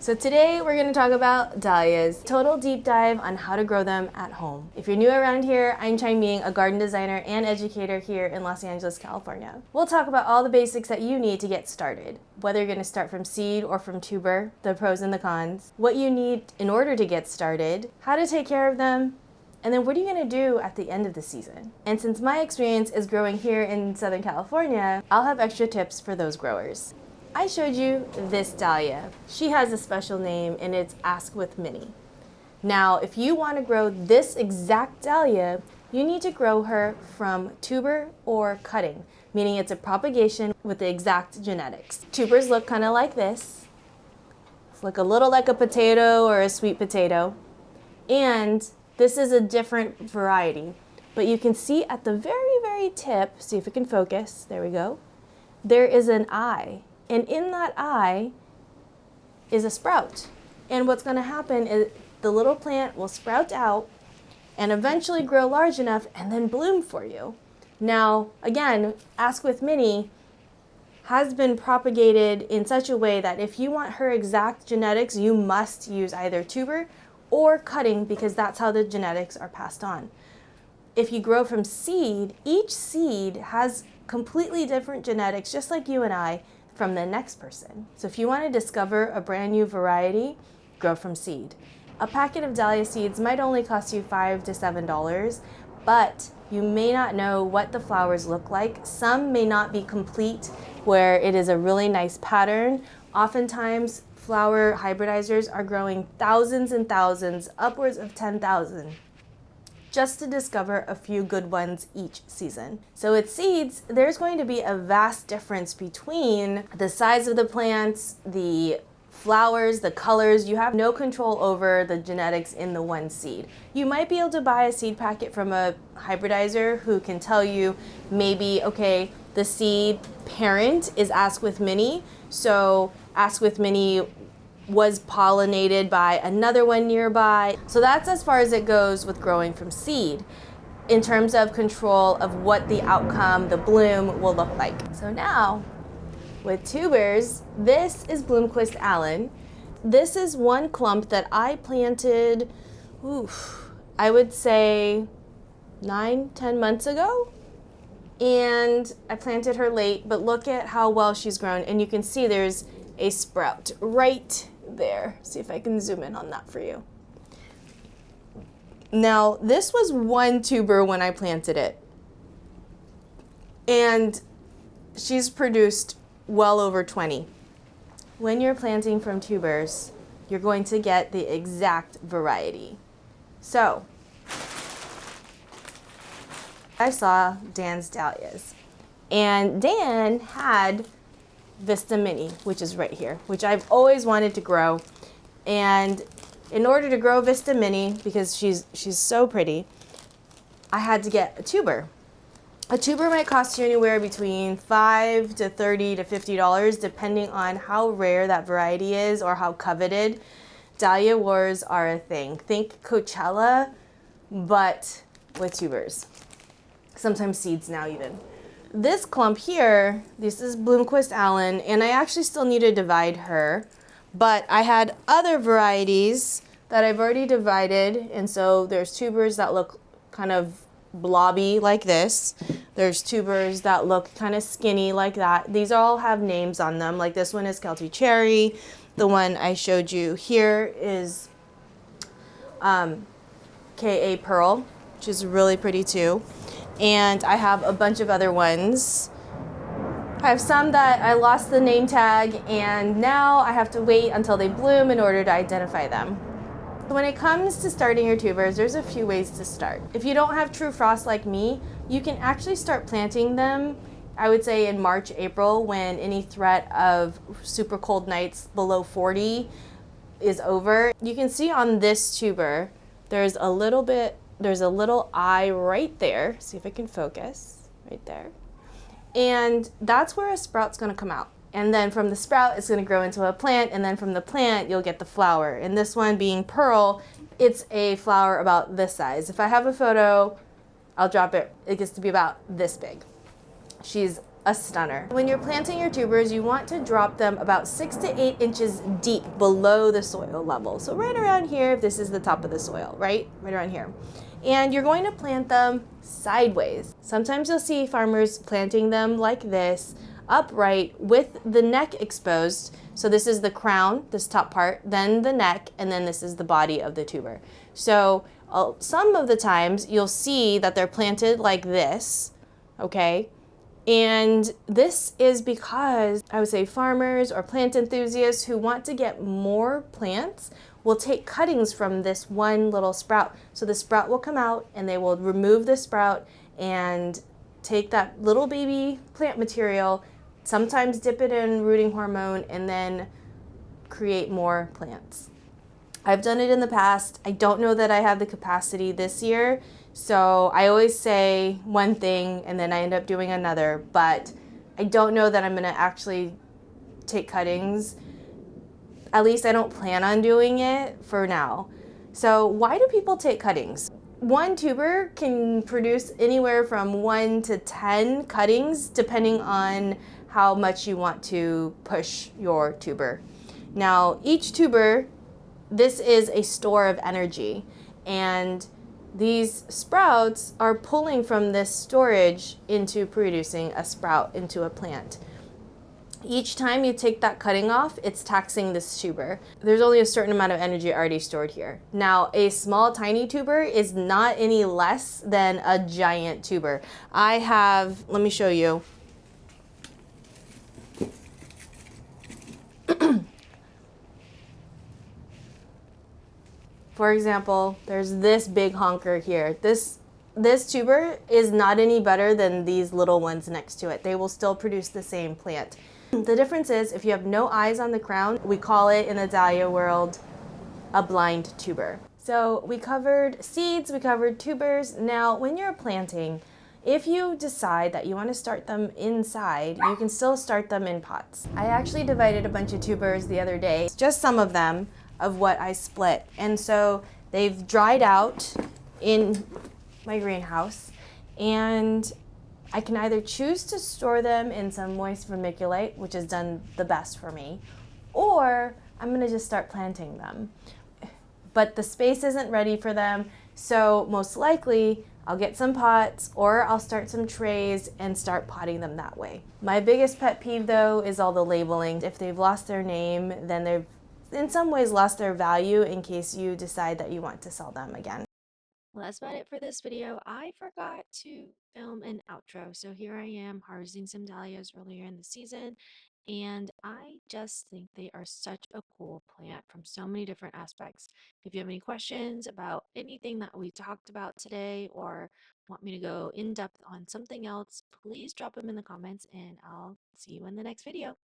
So today we're going to talk about dahlias, total deep dive on how to grow them at home. If you're new around here, I'm Chang Ming, a garden designer and educator here in Los Angeles, California. We'll talk about all the basics that you need to get started, whether you're going to start from seed or from tuber, the pros and the cons, what you need in order to get started, how to take care of them, and then what are you going to do at the end of the season? And since my experience is growing here in Southern California, I'll have extra tips for those growers. I showed you this dahlia. She has a special name and it's Ask with Minnie. Now, if you want to grow this exact dahlia, you need to grow her from tuber or cutting, meaning it's a propagation with the exact genetics. Tubers look kind of like this. It's look a little like a potato or a sweet potato. And this is a different variety, but you can see at the very, very tip, see if it can focus, there we go, there is an eye. And in that eye is a sprout. And what's gonna happen is the little plant will sprout out and eventually grow large enough and then bloom for you. Now, again, Ask with Minnie has been propagated in such a way that if you want her exact genetics, you must use either tuber or cutting because that's how the genetics are passed on. If you grow from seed, each seed has completely different genetics, just like you and I, from the next person. So if you want to discover a brand new variety, grow from seed. A packet of dahlia seeds might only cost you $5 to $7, but you may not know what the flowers look like. Some may not be complete, where it is a really nice pattern. Oftentimes, flower hybridizers are growing thousands and thousands, upwards of 10,000, just to discover a few good ones each season. So with seeds, there's going to be a vast difference between the size of the plants, the flowers, the colors. You have no control over the genetics in the one seed. You might be able to buy a seed packet from a hybridizer who can tell you maybe, okay, the seed parent is Ask with Minnie, so Ask with Minnie was pollinated by another one nearby. So that's as far as it goes with growing from seed in terms of control of what the outcome, the bloom will look like. So now with tubers, this is Bloomquist Allen. This is one clump that I planted, I would say 9-10 months ago. And I planted her late, but look at how well she's grown. And you can see there's a sprout right there. See if I can zoom in on that for you. Now, this was one tuber when I planted it. And she's produced well over 20. When you're planting from tubers, you're going to get the exact variety. So, I saw Dan's dahlias. And Dan had Vista Mini, which is right here, which I've always wanted to grow. And in order to grow Vista Mini, because she's so pretty, I had to get a tuber. A tuber might cost you anywhere between $5 to $30 to $50, depending on how rare that variety is or how coveted. Dahlia wars are a thing. Think Coachella, but with tubers. Sometimes seeds now even. This clump here, this is Bloomquist Allen, and I actually still need to divide her, but I had other varieties that I've already divided, and so there's tubers that look kind of blobby like this. There's tubers that look kind of skinny like that. These all have names on them, like this one is Celtic Cherry. The one I showed you here is K.A. Pearl, which is really pretty too. And I have a bunch of other ones. I have some that I lost the name tag and now I have to wait until they bloom in order to identify them. When it comes to starting your tubers, there's a few ways to start. If you don't have true frost like me, you can actually start planting them, I would say in March, April, when any threat of super cold nights below 40 is over. You can see on this tuber, there's a little eye right there. See if I can focus, right there. And that's where a sprout's gonna come out. And then from the sprout, it's gonna grow into a plant, and then from the plant, you'll get the flower. And this one being Pearl, it's a flower about this size. If I have a photo, I'll drop it. It gets to be about this big. She's a stunner. When you're planting your tubers, you want to drop them about 6 to 8 inches deep below the soil level. So right around here, if this is the top of the soil, right around here. And you're going to plant them sideways. Sometimes you'll see farmers planting them like this, upright with the neck exposed. So this is the crown, this top part, then the neck, and then this is the body of the tuber. So some of the times you'll see that they're planted like this, okay? And this is because I would say farmers or plant enthusiasts who want to get more plants will take cuttings from this one little sprout. So the sprout will come out and they will remove the sprout and take that little baby plant material, sometimes dip it in rooting hormone, and then create more plants. I've done it in the past. I don't know that I have the capacity this year. So I always say one thing and then I end up doing another, but I don't know that I'm gonna actually take cuttings. At least I don't plan on doing it for now. So why do people take cuttings? One tuber can produce anywhere from 1 to 10 cuttings depending on how much you want to push your tuber. Now each tuber, this is a store of energy, and these sprouts are pulling from this storage into producing a sprout into a plant. Each time you take that cutting off, it's taxing this tuber. There's only a certain amount of energy already stored here. Now, a small, tiny tuber is not any less than a giant tuber. Let me show you. For example, there's this big honker here. This tuber is not any better than these little ones next to it. They will still produce the same plant. The difference is if you have no eyes on the crown, we call it in the dahlia world a blind tuber. So we covered seeds, we covered tubers. Now, when you're planting, if you decide that you want to start them inside, you can still start them in pots. I actually divided a bunch of tubers the other day, just some of them, of what I split. And so they've dried out in my greenhouse, and I can either choose to store them in some moist vermiculite, which has done the best for me, or I'm gonna just start planting them. But the space isn't ready for them, so most likely I'll get some pots or I'll start some trays and start potting them that way. My biggest pet peeve though is all the labeling. If they've lost their name, then they've in some ways lost their value in case you decide that you want to sell them again. Well, that's about it for this video. I forgot to film an outro, so here I am harvesting some dahlias earlier in the season, and I just think they are such a cool plant from so many different aspects. If you have any questions about anything that we talked about today or want me to go in depth on something else, please drop them in the comments and I'll see you in the next video.